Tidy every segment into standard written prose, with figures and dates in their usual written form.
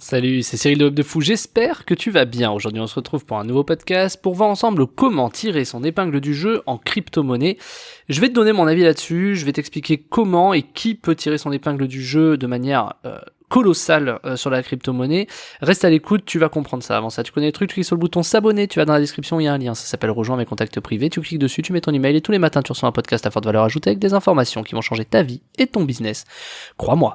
Salut, c'est Cyril de Hub de Fou, j'espère que tu vas bien. Aujourd'hui on se retrouve pour un nouveau podcast pour voir ensemble comment tirer son épingle du jeu en crypto-monnaie. Je vais te donner mon avis là-dessus, je vais t'expliquer comment et qui peut tirer son épingle du jeu de manière colossale sur la crypto-monnaie. Reste à l'écoute, tu vas comprendre ça. Avant ça, tu connais le truc, tu cliques sur le bouton s'abonner, tu vas dans la description, il y a un lien, ça s'appelle rejoindre mes contacts privés, tu cliques dessus, tu mets ton email et tous les matins tu reçois un podcast à forte valeur ajoutée avec des informations qui vont changer ta vie et ton business. Crois-moi.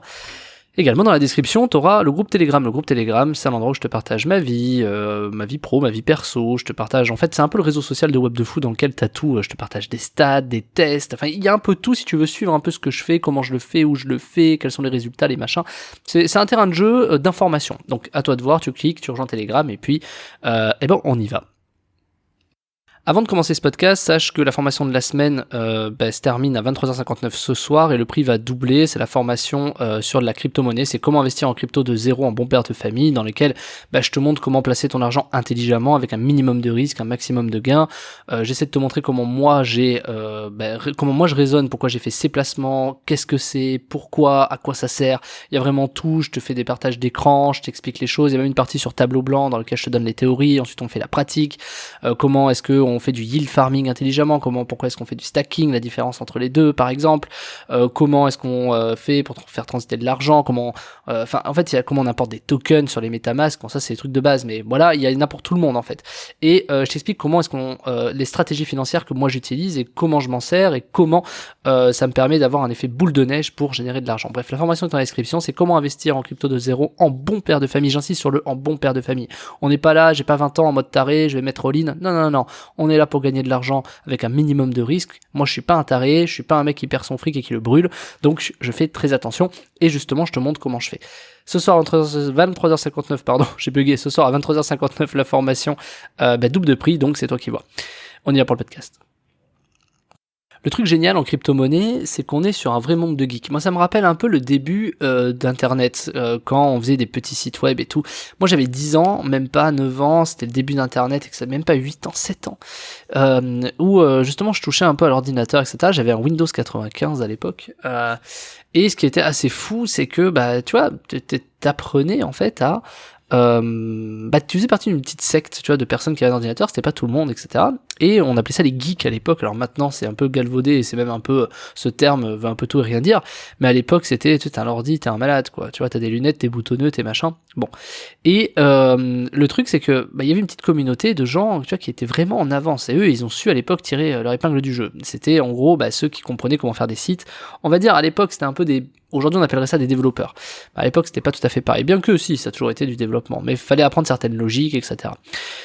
Également dans la description, tu auras le groupe Telegram. Le groupe Telegram, c'est un endroit où je te partage ma vie pro, ma vie perso. Je te partage, en fait, c'est un peu le réseau social de Web de Fou dans lequel t'as tout. Je te partage des stats, des tests. Enfin, il y a un peu tout si tu veux suivre un peu ce que je fais, comment je le fais, où je le fais, quels sont les résultats, les machins. C'est un terrain de jeu d'information. Donc à toi de voir, tu cliques, tu rejoins Telegram et puis, on y va. Avant de commencer ce podcast, sache que la formation de la semaine se termine à 23h59 ce soir et le prix va doubler. C'est la formation sur de la crypto-monnaie. C'est comment investir en crypto de zéro en bon père de famille, dans lequel je te montre comment placer ton argent intelligemment avec un minimum de risque, un maximum de gains. J'essaie de te montrer comment moi comment moi je raisonne, pourquoi j'ai fait ces placements, qu'est-ce que c'est, pourquoi, à quoi ça sert. Il y a vraiment tout. Je te fais des partages d'écran, je t'explique les choses. Il y a même une partie sur tableau blanc dans lequel je te donne les théories. Ensuite on fait la pratique. Comment est-ce que on fait du yield farming intelligemment, pourquoi est-ce qu'on fait du stacking, la différence entre les deux par exemple, comment est-ce qu'on fait pour faire transiter de l'argent, comment il y a comment on importe des tokens sur les MetaMask. Bon, ça c'est des trucs de base, mais voilà, il y en a pour tout le monde en fait. Et je t'explique comment est-ce qu'on les stratégies financières que moi j'utilise et comment je m'en sers et comment ça me permet d'avoir un effet boule de neige pour générer de l'argent. Bref, la formation est dans la description, c'est comment investir en crypto de zéro en bon père de famille. J'insiste sur le en bon père de famille. On n'est pas là, j'ai pas 20 ans en mode taré, je vais mettre all-in. Non. On est là pour gagner de l'argent avec un minimum de risque. Moi, je suis pas un taré, je suis pas un mec qui perd son fric et qui le brûle. Donc, je fais très attention et justement, je te montre comment je fais. Ce soir, 23h59, pardon, j'ai bugué. Ce soir, à 23h59, la formation double de prix, donc c'est toi qui vois. On y va pour le podcast. Le truc génial en crypto-monnaie, c'est qu'on est sur un vrai monde de geeks. Moi, ça me rappelle un peu le début d'Internet, quand on faisait des petits sites web et tout. Moi, j'avais 10 ans, même pas 9 ans, c'était le début d'Internet, et que ça même pas 8 ans, 7 ans, où justement, je touchais un peu à l'ordinateur, etc. J'avais un Windows 95 à l'époque. Et ce qui était assez fou, c'est que, tu vois, t'apprenais en fait à... tu faisais partie d'une petite secte, tu vois, de personnes qui avaient un ordinateur, c'était pas tout le monde, etc. Et on appelait ça les geeks à l'époque. Alors maintenant, c'est un peu galvaudé, et c'est même un peu, ce terme veut un peu tout et rien dire. Mais à l'époque, c'était, tu sais, t'as un ordi, t'es un malade, quoi. Tu vois, t'as des lunettes, t'es boutonneux, t'es machin. Bon. Et, le truc, c'est que, il y avait une petite communauté de gens, tu vois, qui étaient vraiment en avance. Et eux, ils ont su à l'époque tirer leur épingle du jeu. C'était, en gros, ceux qui comprenaient comment faire des sites. On va dire, à l'époque, c'était un peu des... Aujourd'hui, on appellerait ça des développeurs. À l'époque, c'était pas tout à fait pareil. Bien que, si, ça a toujours été du développement. Mais il fallait apprendre certaines logiques, etc.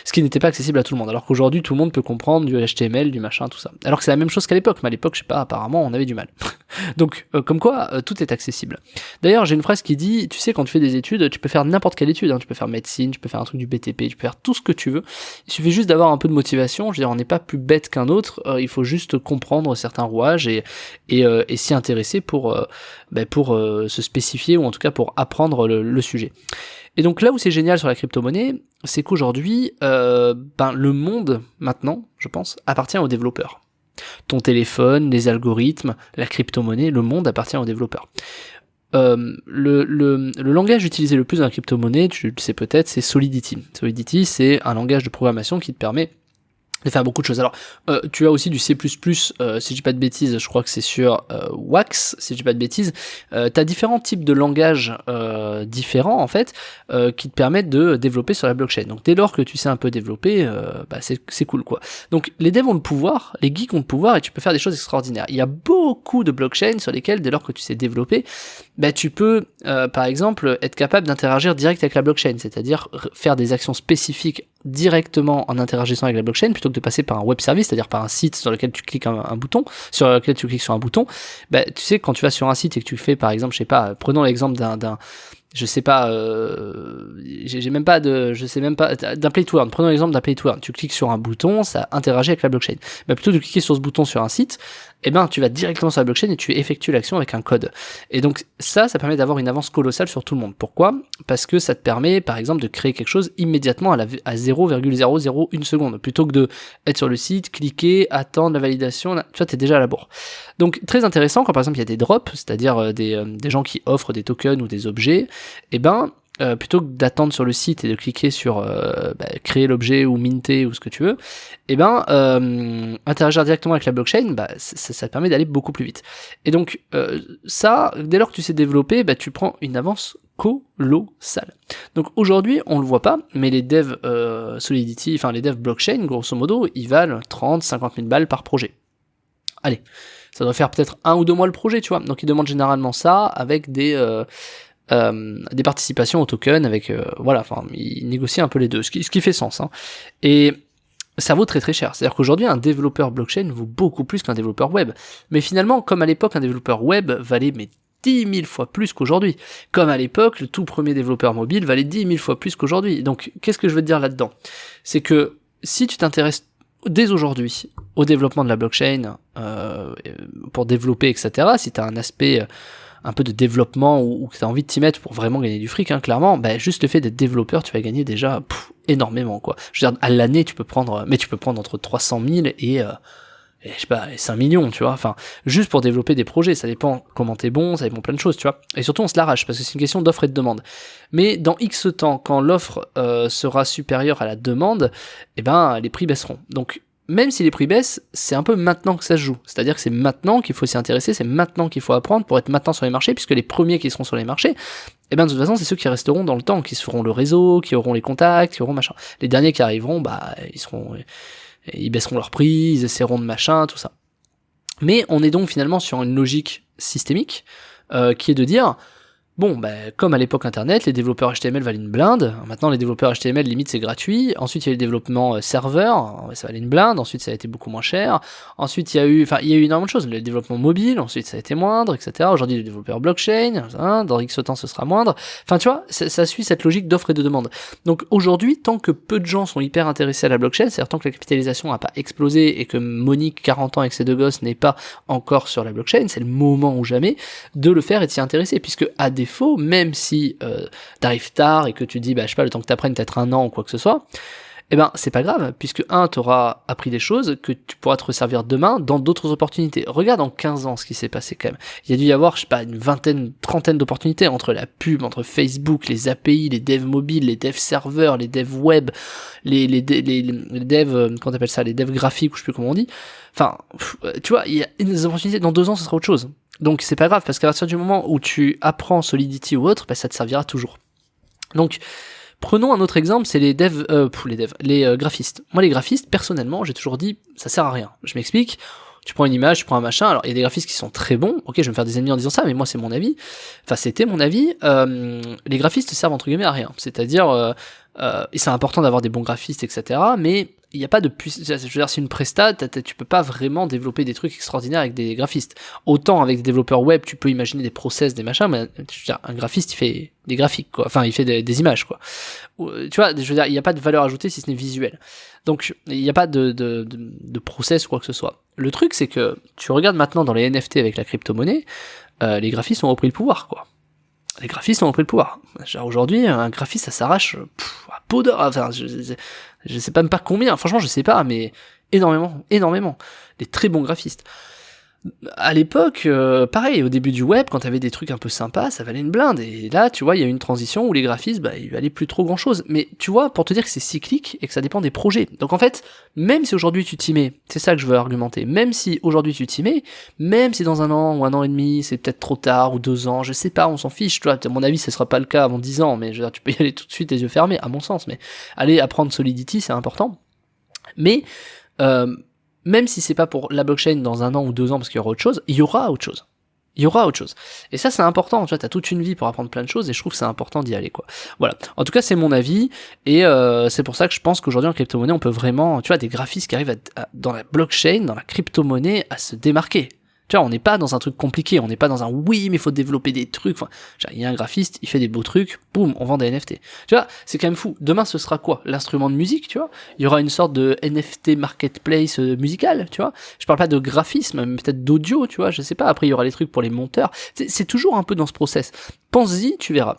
Ce qui n'était pas accessible à tout le monde. Alors qu'aujourd'hui, tout le monde peut comprendre du HTML, du machin, tout ça. Alors que c'est la même chose qu'à l'époque. Mais à l'époque, je sais pas, apparemment, on avait du mal. Donc, comme quoi, tout est accessible. D'ailleurs, j'ai une phrase qui dit, tu sais, quand tu fais des études, tu peux faire n'importe quelle étude. Hein. Tu peux faire médecine, tu peux faire un truc du BTP, tu peux faire tout ce que tu veux. Il suffit juste d'avoir un peu de motivation. Je veux dire, on n'est pas plus bête qu'un autre. Il faut juste comprendre certains rouages et s'y intéresser pour se spécifier ou en tout cas pour apprendre le sujet. Et donc là où c'est génial sur la crypto-monnaie, c'est qu'aujourd'hui, le monde, maintenant, je pense, appartient aux développeurs. Ton téléphone, les algorithmes, la crypto-monnaie, le monde appartient aux développeurs. Le langage utilisé le plus dans la crypto-monnaie, tu le sais peut-être, c'est Solidity. Solidity, c'est un langage de programmation qui te permet de faire beaucoup de choses. Alors, tu as aussi du C++, si je dis pas de bêtises, je crois que c'est sur Wax, si je dis pas de bêtises. T'as différents types de langages différents, en fait, qui te permettent de développer sur la blockchain. Donc, dès lors que tu sais un peu développer, c'est cool, quoi. Donc, les devs ont le pouvoir, les geeks ont le pouvoir, et tu peux faire des choses extraordinaires. Il y a beaucoup de blockchains sur lesquelles, dès lors que tu sais développer, tu peux, par exemple, être capable d'interagir direct avec la blockchain, c'est-à-dire faire des actions spécifiques directement en interagissant avec la blockchain plutôt que de passer par un web service, c'est-à-dire par un site sur lequel tu cliques un bouton, sur lequel tu cliques sur un bouton. Tu sais, quand tu vas sur un site et que tu fais, par exemple, je sais pas, prenons l'exemple d'un je sais pas, d'un play to earn. Prenons l'exemple d'un play to earn. Tu cliques sur un bouton, ça interagit avec la blockchain. Plutôt que de cliquer sur ce bouton sur un site, tu vas directement sur la blockchain et tu effectues l'action avec un code. Et donc ça permet d'avoir une avance colossale sur tout le monde. Pourquoi ? Parce que ça te permet, par exemple, de créer quelque chose immédiatement à 0,001 seconde, plutôt que de être sur le site, cliquer, attendre la validation. Tu vois, t'es déjà à la bourre. Donc très intéressant quand par exemple il y a des drops, c'est-à-dire des gens qui offrent des tokens ou des objets. plutôt que d'attendre sur le site et de cliquer sur créer l'objet ou minter ou ce que tu veux, interagir directement avec la blockchain, ça te permet d'aller beaucoup plus vite. Et donc ça, dès lors que tu sais développer, tu prends une avance colossale. Donc aujourd'hui, on le voit pas, mais les devs Solidity, enfin les devs blockchain, grosso modo, ils valent 30-50 000 balles par projet. Allez, ça doit faire peut-être 1 ou 2 mois le projet, tu vois. Donc ils demandent généralement ça avec des participations au token, avec ils négocient un peu les deux, ce qui fait sens, hein. Et ça vaut très très cher. C'est-à-dire qu'aujourd'hui, un développeur blockchain vaut beaucoup plus qu'un développeur web. Mais finalement, comme à l'époque, un développeur web valait 10 000 fois plus qu'aujourd'hui. Comme à l'époque, le tout premier développeur mobile valait 10 000 fois plus qu'aujourd'hui. Donc, qu'est-ce que je veux te dire là-dedans? C'est que si tu t'intéresses dès aujourd'hui au développement de la blockchain, pour développer, etc., si tu as un aspect un peu de développement ou que tu as envie de t'y mettre pour vraiment gagner du fric, hein, clairement, juste le fait d'être développeur, tu vas gagner déjà énormément, quoi. Je veux dire, à l'année, tu peux prendre entre 300 000 et 5 millions, tu vois, enfin, juste pour développer des projets, ça dépend comment t'es bon, ça dépend plein de choses, tu vois, et surtout on se l'arrache, parce que c'est une question d'offre et de demande. Mais dans X temps, quand l'offre sera supérieure à la demande, les prix baisseront. Donc, même si les prix baissent, c'est un peu maintenant que ça se joue, c'est-à-dire que c'est maintenant qu'il faut s'y intéresser, c'est maintenant qu'il faut apprendre pour être maintenant sur les marchés, puisque les premiers qui seront sur les marchés, de toute façon, c'est ceux qui resteront dans le temps, qui se feront le réseau, qui auront les contacts, qui auront machin. Les derniers qui arriveront, ils baisseront leur prix, ils essaieront de machin, tout ça. Mais on est donc finalement sur une logique systémique qui est de dire, comme à l'époque internet, les développeurs HTML valaient une blinde, maintenant les développeurs HTML limite c'est gratuit, ensuite il y a eu le développement serveur, ça valait une blinde, ensuite ça a été beaucoup moins cher, ensuite il y a eu énormément de choses, le développement mobile, ensuite ça a été moindre, etc. Aujourd'hui les développeurs blockchain, dans X temps ce sera moindre, enfin tu vois, ça suit cette logique d'offre et de demande. Donc aujourd'hui, tant que peu de gens sont hyper intéressés à la blockchain, c'est-à-dire tant que la capitalisation n'a pas explosé et que Monique, 40 ans avec ses 2 gosses, n'est pas encore sur la blockchain, c'est le moment ou jamais de le faire et de s'y intéresser, puisque à défaut, même si t'arrives tard et que tu dis, le temps que t'apprennes peut-être 1 an ou quoi que ce soit, c'est pas grave, puisque t'auras appris des choses que tu pourras te resservir demain dans d'autres opportunités. Regarde en 15 ans ce qui s'est passé quand même. Il y a dû y avoir, une vingtaine, trentaine d'opportunités entre la pub, entre Facebook, les API, les devs mobiles, les devs serveurs, les devs web, les devs, comment t'appelles ça, les devs graphiques, ou je sais plus comment on dit. Enfin, tu vois, il y a des opportunités, dans 2 ans, ce sera autre chose. Donc c'est pas grave, parce qu'à partir du moment où tu apprends Solidity ou autre, ça te servira toujours. Donc, prenons un autre exemple, c'est les graphistes. Moi, les graphistes, personnellement, j'ai toujours dit, ça sert à rien. Je m'explique. Tu prends une image, tu prends un machin, alors il y a des graphistes qui sont très bons, ok, je vais me faire des ennemis en disant ça, mais moi c'est mon avis, c'était mon avis, les graphistes servent entre guillemets à rien, c'est-à-dire, et c'est important d'avoir des bons graphistes, etc., mais il n'y a pas de puissance, je veux dire, c'est une presta, tu peux pas vraiment développer des trucs extraordinaires avec des graphistes. Autant avec des développeurs web, tu peux imaginer des process, des machins, mais je veux dire, un graphiste, il fait des graphiques, quoi. Enfin, il fait des images, quoi. Tu vois, je veux dire, il n'y a pas de valeur ajoutée si ce n'est visuel. Donc, il n'y a pas de process ou quoi que ce soit. Le truc, c'est que tu regardes maintenant dans les NFT avec la crypto-monnaie, les graphistes ont repris le pouvoir, quoi. Les graphistes ont repris le pouvoir. Genre aujourd'hui, un graphiste, ça s'arrache à peau d'or. Enfin, je sais pas même pas combien. Franchement, je sais pas, mais énormément. Des très bons graphistes. À l'époque, pareil, au début du web, quand t'avais des trucs un peu sympas, ça valait une blinde. Et là, tu vois, il y a eu une transition où les graphistes, ils valaient plus trop grand chose. Mais tu vois, pour te dire que c'est cyclique et que ça dépend des projets. Donc en fait, même si aujourd'hui tu t'y mets, c'est ça que je veux argumenter, même si aujourd'hui tu t'y mets, même si dans 1 an ou 1 an et demi, c'est peut-être trop tard, ou 2 ans, je sais pas, on s'en fiche, tu vois, à mon avis, ce sera pas le cas avant 10 ans, mais je veux dire, tu peux y aller tout de suite les yeux fermés, à mon sens, mais aller apprendre Solidity, c'est important. Mais, même si c'est pas pour la blockchain dans 1 an ou 2 ans parce qu'il y aura autre chose, il y aura autre chose. Et ça, c'est important, tu vois, t'as toute une vie pour apprendre plein de choses, et je trouve que c'est important d'y aller, quoi. Voilà. En tout cas, c'est mon avis, et c'est pour ça que je pense qu'aujourd'hui, en crypto-monnaie, on peut vraiment, tu vois, des graphistes qui arrivent dans la blockchain, dans la crypto-monnaie, à se démarquer. Tu vois, on n'est pas dans un truc compliqué, on n'est pas dans un oui, mais il faut développer des trucs. Enfin, il y a un graphiste, il fait des beaux trucs, boum, on vend des NFT. Tu vois, c'est quand même fou. Demain, ce sera quoi? L'instrument de musique, tu vois? Il y aura une sorte de NFT marketplace musical, tu vois? Je parle pas de graphisme, mais peut-être d'audio, tu vois? Je sais pas. Après, il y aura les trucs pour les monteurs. C'est toujours un peu dans ce process. Pense-y, tu verras.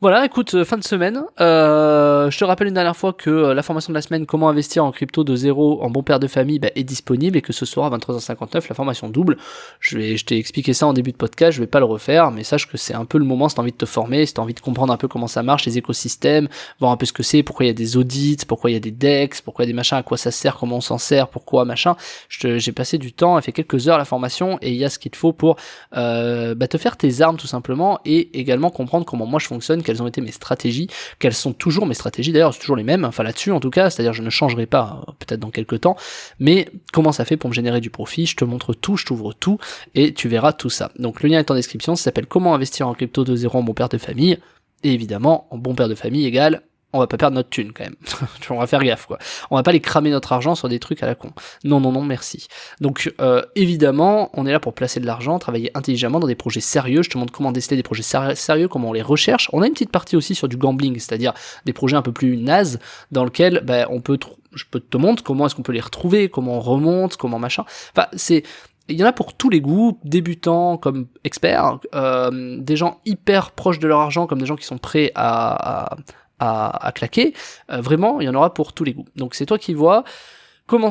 Voilà, écoute, fin de semaine. Je te rappelle une dernière fois que la formation de la semaine, comment investir en crypto de zéro en bon père de famille, est disponible et que ce soir à 23h59, la formation double. Je t'ai expliqué ça en début de podcast, je vais pas le refaire, mais sache que c'est un peu le moment si t'as envie de te former, si t'as envie de comprendre un peu comment ça marche, les écosystèmes, voir un peu ce que c'est, pourquoi il y a des audits, pourquoi il y a des DEX, pourquoi il y a des machins, à quoi ça sert, comment on s'en sert, pourquoi machin. J'ai passé du temps, elle fait quelques heures la formation et il y a ce qu'il te faut pour te faire tes armes tout simplement et également comprendre comment moi je fonctionne, quelles ont été mes stratégies, quelles sont toujours mes stratégies, d'ailleurs c'est toujours les mêmes, enfin là-dessus en tout cas, c'est-à-dire je ne changerai pas peut-être dans quelques temps, mais comment ça fait pour me générer du profit, je te montre tout, je t'ouvre tout, et tu verras tout ça. Donc le lien est en description, ça s'appelle comment investir en crypto de zéro en bon père de famille, et évidemment, en bon père de famille égale on va pas perdre notre thune quand même. On va faire gaffe quoi. On va pas aller cramer notre argent sur des trucs à la con. Non, merci. Donc évidemment, on est là pour placer de l'argent, travailler intelligemment dans des projets sérieux. Je te montre comment déceler des projets sérieux, comment on les recherche. On a une petite partie aussi sur du gambling, c'est-à-dire des projets un peu plus nazes dans lesquels je peux te montrer comment est-ce qu'on peut les retrouver, comment on remonte, comment machin. Enfin, il y en a pour tous les goûts, débutants comme experts, des gens hyper proches de leur argent comme des gens qui sont prêts à claquer, vraiment il y en aura pour tous les goûts. Donc c'est toi qui vois. Comment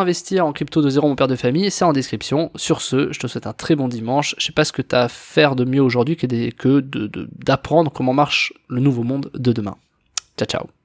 investir en crypto de zéro mon père de famille, c'est en description. Sur ce, je te souhaite un très bon dimanche. Je sais pas ce que t'as à faire de mieux aujourd'hui que d'apprendre comment marche le nouveau monde de demain. Ciao ciao.